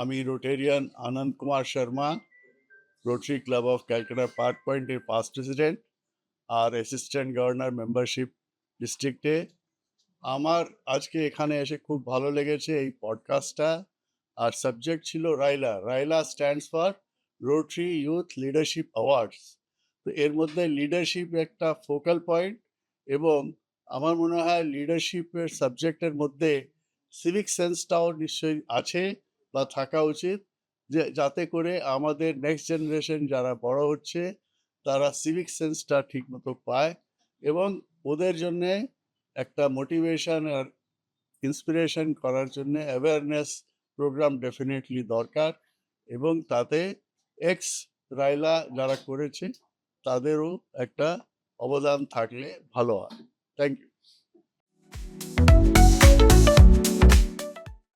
আমি Rotarian Anand Kumar Sharma, Rotary club of Calcutta park পয়েন্টের past president আর অ্যাসিস্ট্যান্ট গভর্নর মেম্বারশিপ ডিস্ট্রিক্টে। আমার আজকে এখানে এসে খুব ভালো লেগেছে এই পডকাস্টটা। আর সাবজেক্ট ছিল RYLA. RYLA stands for Rotary Youth Leadership Awards. তো এর মধ্যে লিডারশিপ একটা ফোকাল পয়েন্ট, এবং আমার মনে হয় লিডারশিপের সাবজেক্টের মধ্যে সিভিক সেন্সটাও নিশ্চয়ই আছে বা থাকা উচিত, যে যাতে করে আমাদের নেক্সট জেনারেশন যারা বড় হচ্ছে তারা সিভিক সেন্সটা ঠিকমতো পায়, এবং ওদের জন্যে একটা মোটিভেশন আর ইন্সপিরেশন করার জন্য অ্যাওয়ারনেস প্রোগ্রাম ডেফিনেটলি দরকার। এবং তাতে এক্স রাইলা যারা করেছে তাদেরও একটা অবদান থাকলে ভালো হয়। Thank you.